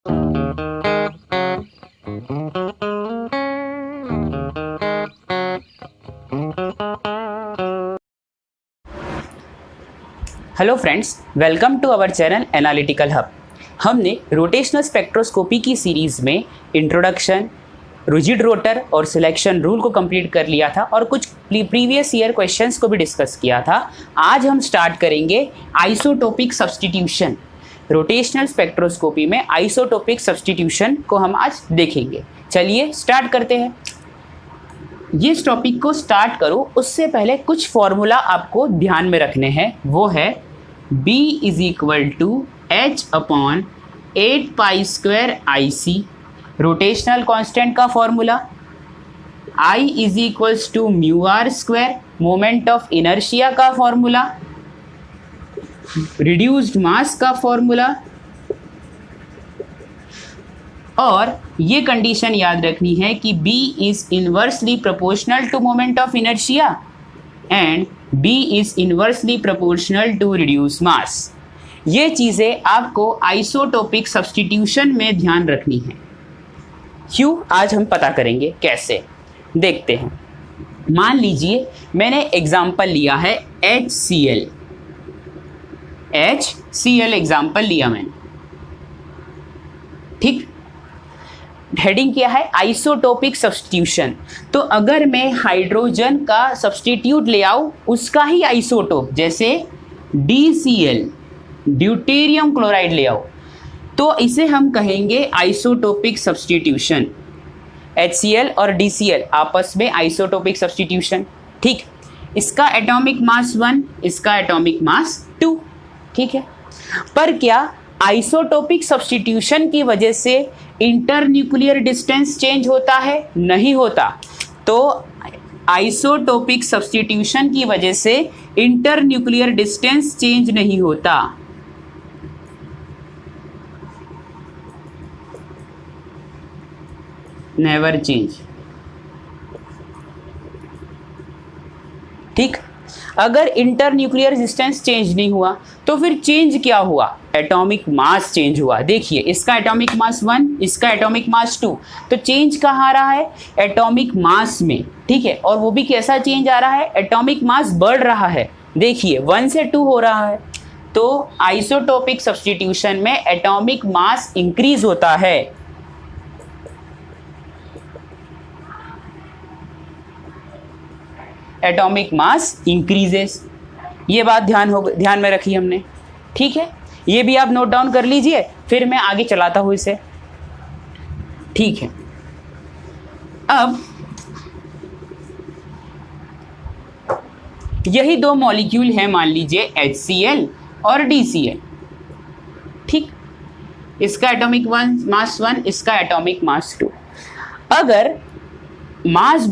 Hello friends, welcome to our channel analytical hub. हमने rotational spectroscopy की series में introduction, rigid rotor और selection rule को complete कर लिया था और कुछ प्रीवियस ईयर क्वेश्चंस को भी डिस्कस किया था। आज हम स्टार्ट करेंगे आइसोटोपिक सब्स्टिट्यूशन। रोटेशनल स्पेक्ट्रोस्कोपी में आइसोटोपिक सब्स्टिट्यूशन को हम आज देखेंगे। चलिए स्टार्ट करते हैं। ये इस टॉपिक को स्टार्ट करो उससे पहले कुछ फॉर्मूला आपको ध्यान में रखने हैं। वो है B is equal to H upon 8 pi square IC, rotational constant का formula. I is equals to mu R square, moment of inertia का फॉर्मूला, रिड्यूस्ड मास का फॉर्मूला। और ये कंडीशन याद रखनी है कि B is inversely proportional to moment of inertia and B is inversely proportional to reduce mass. ये चीज़ें आपको आइसोटोपिक सब्स्टिट्यूशन में ध्यान रखनी है। क्यों, आज हम पता करेंगे कैसे, देखते हैं। मान लीजिए मैंने एग्जाम्पल लिया है HCl एग्जाम्पल लिया मैंने, ठीक। हेडिंग क्या है? Isotopic substitution. तो अगर मैं हाइड्रोजन का सब्स्टिट्यूट ले आऊँ, उसका ही आइसोटोप, जैसे DCl ड्यूटेरियम क्लोराइड ले आओ, तो इसे हम कहेंगे आइसोटोपिक सब्स्टिट्यूशन। HCl और DCl आपस में आइसोटोपिक सब्स्टिट्यूशन, ठीक। इसका एटॉमिक मास 1, इसका एटॉमिक मास 2, ठीक है। पर क्या आइसोटोपिक सब्स्टिट्यूशन की वजह से इंटरन्यूक्लियर डिस्टेंस चेंज होता है? नहीं होता। तो आइसोटोपिक सब्स्टिट्यूशन की वजह से इंटरन्यूक्लियर डिस्टेंस चेंज नहीं होता। नेवर चेंज, ठीक। अगर इंटरन्यूक्लियर डिस्टेंस चेंज नहीं हुआ तो फिर चेंज क्या हुआ? एटॉमिक मास चेंज हुआ। देखिए, इसका एटॉमिक मास 1, इसका एटॉमिक मास 2, तो चेंज कहाँ आ रहा है? एटॉमिक मास में, ठीक है। और वो भी कैसा चेंज आ रहा है? एटॉमिक मास बढ़ रहा है। देखिए 1 से 2 हो रहा है। तो आइसोटोपिक सब्स्टिट्यूशन में एटॉमिक मास इंक्रीज होता है। एटॉमिक मास इंक्रीजेस, ये बात ध्यान में रखी हमने, ठीक है। ये भी आप नोट डाउन कर लीजिए, फिर मैं आगे चलाता हूं इसे, ठीक है। अब यही दो मॉलिक्यूल हैं, मान लीजिए HCl और DCl, ठीक। इसका एटॉमिक मास 1, इसका एटॉमिक मास 2। अगर मास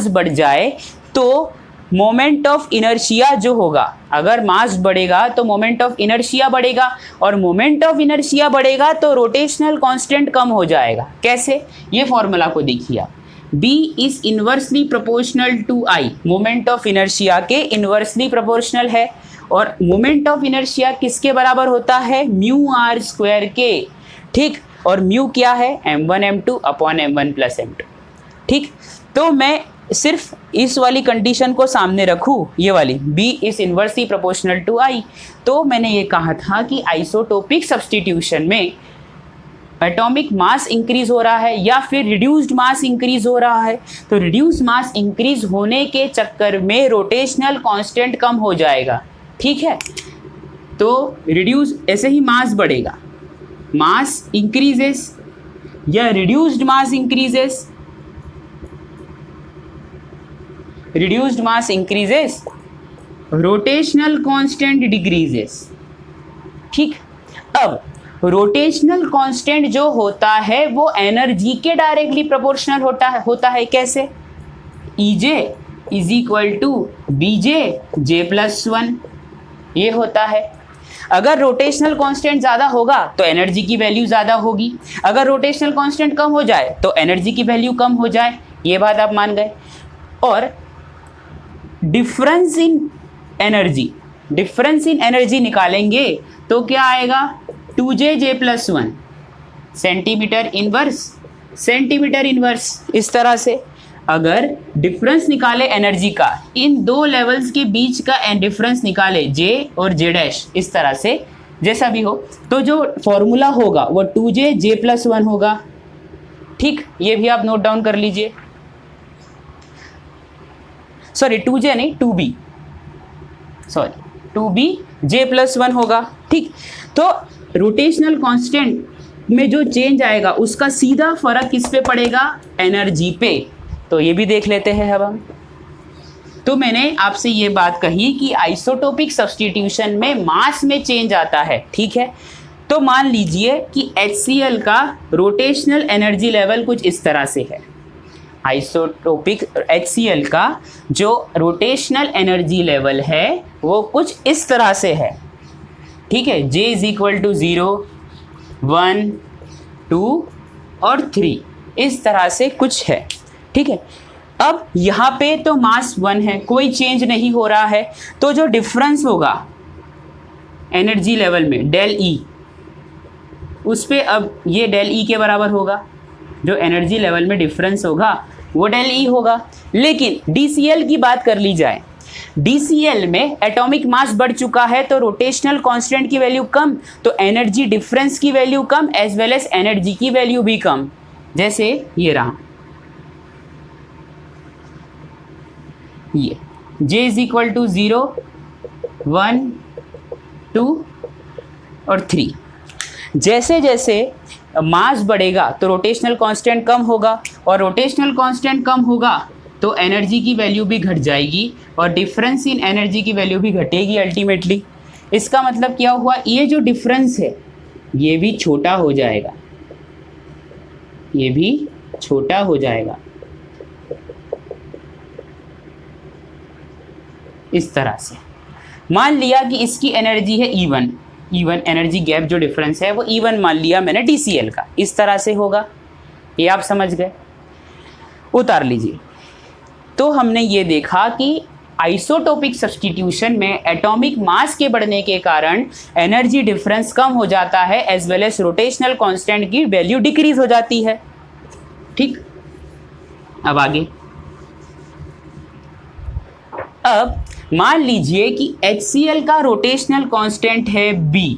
बढ़ जाए तो मोमेंट ऑफ इनर्शिया जो होगा, अगर मास बढ़ेगा तो मोमेंट ऑफ इनर्शिया बढ़ेगा, और मोमेंट ऑफ इनर्शिया बढ़ेगा तो रोटेशनल कांस्टेंट कम हो जाएगा। कैसे? ये फॉर्मूला को देखिए आप। B is inversely proportional to I, moment of inertia के इनवर्सली प्रोपोर्शनल है। और मोमेंट ऑफ इनर्शिया किसके बराबर होता है? म्यू आर स्क्वायर के, ठीक। और म्यू क्या है? m1 m2 upon m1 plus m2, ठीक। तो मैं सिर्फ इस वाली कंडीशन को सामने रखूँ, ये वाली B is inversely proportional to I, तो मैंने ये कहा था कि आइसोटोपिक सब्स्टिट्यूशन में एटॉमिक मास इंक्रीज हो रहा है या फिर रिड्यूस्ड मास इंक्रीज हो रहा है। तो रिड्यूस्ड मास इंक्रीज होने के चक्कर में रोटेशनल कांस्टेंट कम हो जाएगा, ठीक है। तो रिड्यूस, ऐसे ही मास बढ़ेगा, मास इंक्रीजेस या रिड्यूस्ड मास increases, reduced mass increases, rotational constant decreases, ठीक। अब रोटेशनल कांस्टेंट जो होता है वो एनर्जी के डायरेक्टली प्रोपोर्शनल होता है। कैसे? EJ is equal to BJ J+1, ये होता है। अगर रोटेशनल कांस्टेंट ज़्यादा होगा तो एनर्जी की वैल्यू ज़्यादा होगी, अगर रोटेशनल कांस्टेंट कम हो जाए तो एनर्जी की वैल्यू कम हो जाए। ये बात आप मान गए। और डिफरेंस इन एनर्जी निकालेंगे तो क्या आएगा? 2j+1 centimetre inverse. इस तरह से अगर डिफरेंस निकाले एनर्जी का, इन दो लेवल्स के बीच का डिफरेंस निकाले J और J', इस तरह से जैसा भी हो, तो जो फॉर्मूला होगा वो 2j+1 होगा। ठीक, ये भी आप नोट डाउन कर लीजिए। सॉरी 2j नहीं 2b, सॉरी 2bj+1 होगा। ठीक, तो रोटेशनल कांस्टेंट में जो चेंज आएगा उसका सीधा फर्क किस पे पड़ेगा, एनर्जी पे। तो ये भी देख लेते हैं अब हम। तो मैंने आपसे ये बात कही कि आइसोटोपिक सब्स्टिट्यूशन में मास में चेंज आता है, ठीक है। तो मान लीजिए कि HCl का रोटेशनल एनर्जी लेवल कुछ इस तरह से है। आइसोटोपिक HCl का जो रोटेशनल एनर्जी लेवल है वो कुछ इस तरह से है, ठीक है। J = 0, 1, 2 और 3, इस तरह से कुछ है, ठीक है। अब यहाँ पे तो मास 1 है, कोई चेंज नहीं हो रहा है, तो जो डिफरेंस होगा एनर्जी लेवल में डेल E, उस पे अब ये डेल E के बराबर होगा। जो एनर्जी लेवल में डिफरेंस होगा वो डेल E होगा। लेकिन DCl की बात कर ली जाए, DCl में एटॉमिक मास बढ़ चुका है तो रोटेशनल कांस्टेंट की वैल्यू कम, तो एनर्जी डिफरेंस की वैल्यू कम एज वेल एज एनर्जी की वैल्यू भी कम। जैसे ये रहा, ये J = 0, 1, 2 और 3। जैसे जैसे मास बढ़ेगा तो रोटेशनल कांस्टेंट कम होगा, और रोटेशनल कांस्टेंट कम होगा तो एनर्जी की वैल्यू भी घट जाएगी, और डिफरेंस इन एनर्जी की वैल्यू भी घटेगी अल्टीमेटली। इसका मतलब क्या हुआ, ये जो डिफरेंस है ये भी छोटा हो जाएगा, ये भी छोटा हो जाएगा इस तरह से। मान लिया कि इसकी एनर्जी है E1 एनर्जी गैप जो डिफरेंस है वो E1 मान लिया मैंने DCl का, इस तरह से होगा। ये आप समझ गए, उतार लीजिए। तो हमने ये देखा कि आइसोटोपिक सब्स्टिट्यूशन में एटॉमिक मास के बढ़ने के कारण एनर्जी डिफरेंस कम हो जाता है as well as rotational constant की वैल्यू डिक्रीज हो जाती है। ठीक, अब आगे। अब मान लीजिए कि HCl का रोटेशनल कांस्टेंट है B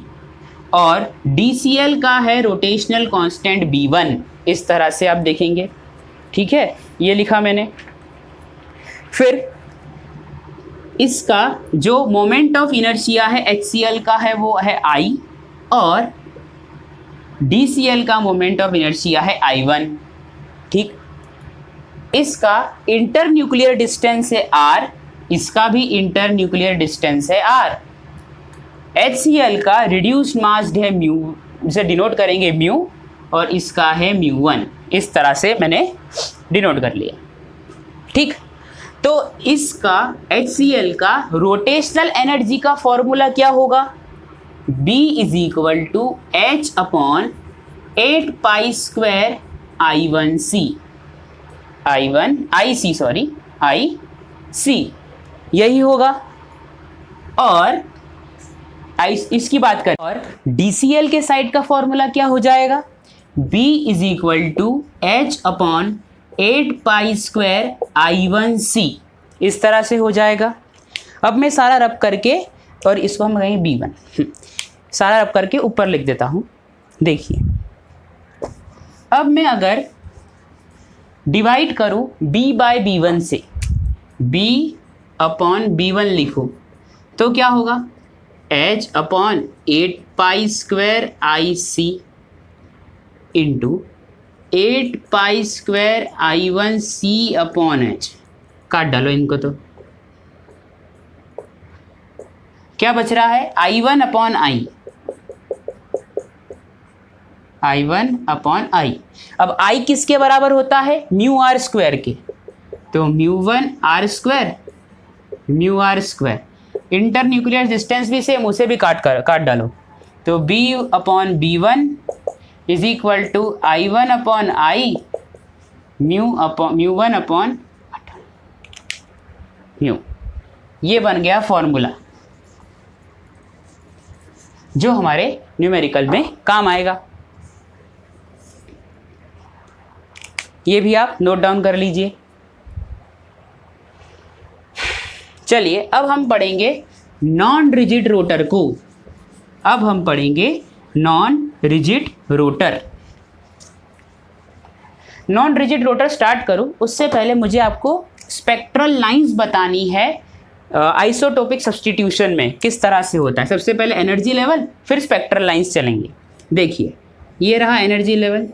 और DCl का है रोटेशनल कांस्टेंट B1, इस तरह से आप देखेंगे, ठीक है। ये लिखा मैंने। फिर इसका जो मोमेंट ऑफ इनर्शिया है HCl का है वो है I, और DCl का मोमेंट ऑफ इनर्शिया है I1, ठीक। इसका इंटर न्यूक्लियर डिस्टेंस है R, इसका भी इंटर न्यूक्लियर डिस्टेंस है R। HCl का रिड्यूस्ड मास है म्यू, इसे डिनोट करेंगे म्यू, और इसका है μ1, इस तरह से मैंने डिनोट कर लिया, ठीक। तो इसका HCl का रोटेशनल एनर्जी का फॉर्मूला क्या होगा, B = h/8π² I1c, यही होगा। और इसकी बात करें, और DCl के साइड का फॉर्मूला क्या हो जाएगा, B = h/8π² I1c, इस तरह से हो जाएगा। अब मैं सारा रब करके, और इसको हम कहेंगे B1, सारा रब करके ऊपर लिख देता हूँ। देखिए, अब मैं अगर डिवाइड करूँ B/B1 से, B/B1 लिखूँ तो क्या होगा, h/8π² IC इंटू 8π² I1c/h। काट डालो इनको, तो क्या बच रहा है, I1/I, I1/I। अब I किसके बराबर होता है, μr² के, तो μ1r², इंटर न्यूक्लियर डिस्टेंस भी सेम, उसे भी काट डालो, तो B/B1 = I1/I μ1/μ, ये बन गया फॉर्मूला जो हमारे न्यूमेरिकल में काम आएगा। ये भी आप नोट डाउन कर लीजिए। चलिए अब हम पढ़ेंगे नॉन रिजिड रोटर को। अब हम पढ़ेंगे non rigid rotor. Non rigid rotor start करूं उससे पहले मुझे आपको स्पेक्ट्रल लाइंस बतानी है आइसोटोपिक सब्स्टिट्यूशन में किस तरह से होता है। सबसे पहले एनर्जी लेवल, फिर स्पेक्ट्रल लाइंस चलेंगे। देखिए ये रहा एनर्जी लेवल,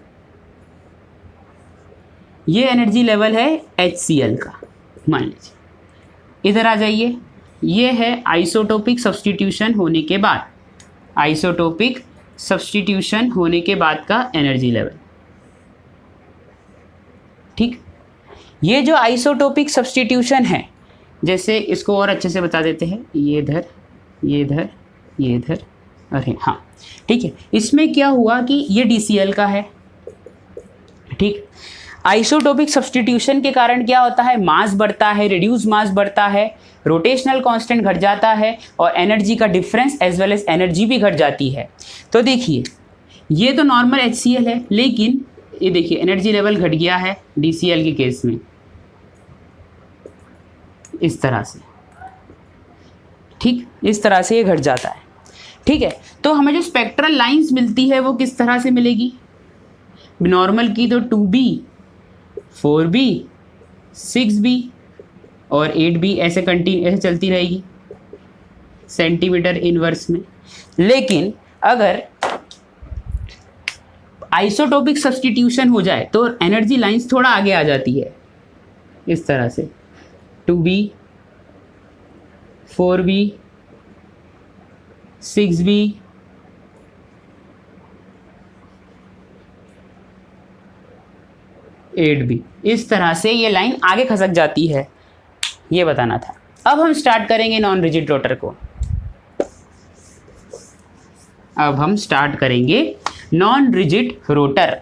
ये एनर्जी लेवल है HCl का, मान लीजिए। इधर आ जाइए, ये है आइसोटोपिक सब्स्टिट्यूशन होने के बाद, आइसोटोपिक सब्स्टिट्यूशन होने के बाद का एनर्जी लेवल। ठीक, ये जो आइसोटोपिक सब्स्टिट्यूशन है, जैसे इसको और अच्छे से बता देते हैं, ये इधर, ये इधर, ये इधर, अरे हाँ ठीक है। इसमें क्या हुआ कि ये DCl का है। ठीक, आइसोटोपिक सब्स्टिट्यूशन के कारण क्या होता है, मास बढ़ता है, रिड्यूस मास बढ़ता है, रोटेशनल कांस्टेंट घट जाता है और एनर्जी का difference as well as energy भी घट जाती है। तो देखिए ये तो नॉर्मल HCl है, लेकिन ये देखिए एनर्जी लेवल घट गया है DCl के केस में इस तरह से। ठीक, इस तरह से ये घट जाता है। ठीक है, तो हमें जो स्पेक्ट्रल लाइंस मिलती है वो किस तरह से मिलेगी, नॉर्मल की तो 2B, 4B, 6B और 8B ऐसे ऐसे चलती रहेगी सेंटीमीटर इनवर्स में। लेकिन अगर आइसोटोपिक सब्स्टिट्यूशन हो जाए तो एनर्जी लाइंस थोड़ा आगे आ जाती है इस तरह से, 2B, 4B, 6B, 8B, इस तरह से ये लाइन आगे खसक जाती है, ये बताना था। अब हम स्टार्ट करेंगे नॉन रिजिड रोटर को। अब हम स्टार्ट करेंगे नॉन रिजिड रोटर।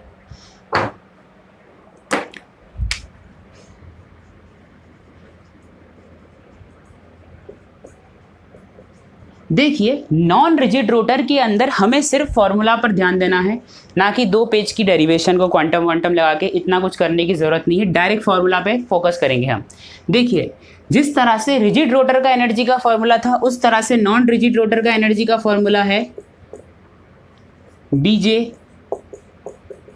देखिए नॉन रिजिड रोटर के अंदर हमें सिर्फ फॉर्मूला पर ध्यान देना है, ना कि 2 पेज की डेरिवेशन को क्वांटम वांटम लगा के इतना कुछ करने की ज़रूरत नहीं है। डायरेक्ट फॉर्मूला पे फोकस करेंगे हम। देखिए जिस तरह से रिजिड रोटर का एनर्जी का फॉर्मूला था, उस तरह से नॉन रिजिड रोटर का एनर्जी का फॉर्मूला है dj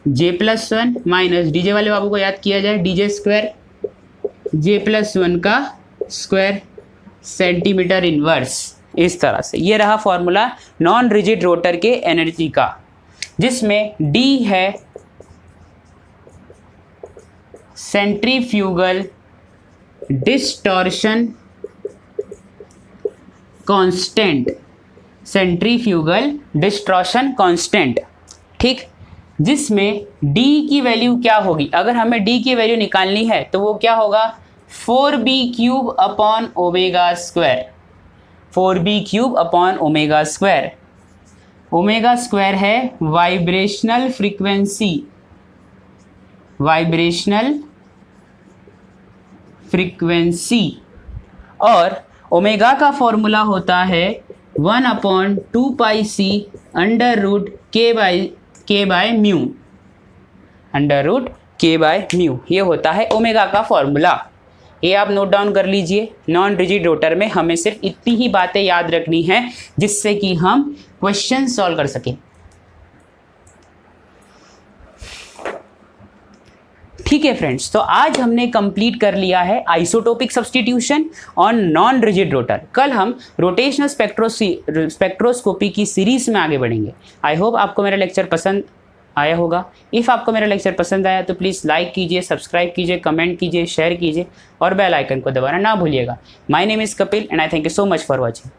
j+1 माइनस dj वाले बाबू को याद किया जाए dj² j+1 का स्क्वायर सेंटीमीटर इनवर्स। इस तरह से ये रहा फॉर्मूला नॉन रिजिड रोटर के एनर्जी का, जिसमें d है centrifugal distortion constant, centrifugal distortion constant. ठीक, जिसमें d की वैल्यू क्या होगी, अगर हमें d की वैल्यू निकालनी है तो वो क्या होगा, 4b³ upon omega square, 4b³ upon omega square. Omega square है वाइब्रेशनल फ्रीक्वेंसी, वाइब्रेशनल फ्रीक्वेंसी, और ओमेगा का फॉर्मूला होता है 1/2πc √k/μ, √k/μ, ये होता है ओमेगा का फॉर्मूला। ये आप नोट डाउन कर लीजिए। नॉन रिजिड रोटर में हमें सिर्फ इतनी ही बातें याद रखनी है जिससे कि हम क्वेश्चन सॉल्व कर सकें। ठीक है फ्रेंड्स, तो आज हमने कंप्लीट कर लिया है isotopic substitution on non rigid rotor. कल हम रोटेशनल स्पेक्ट्रोस्कोपी की सीरीज में आगे बढ़ेंगे। आई होप आपको मेरा लेक्चर पसंद आया होगा। इफ़ आपको मेरा लेक्चर पसंद आया तो प्लीज़ लाइक कीजिए, सब्सक्राइब कीजिए, कमेंट कीजिए, शेयर कीजिए और बेल आइकन को दबाना ना भूलिएगा। My name is Kapil and I thank you so much for watching.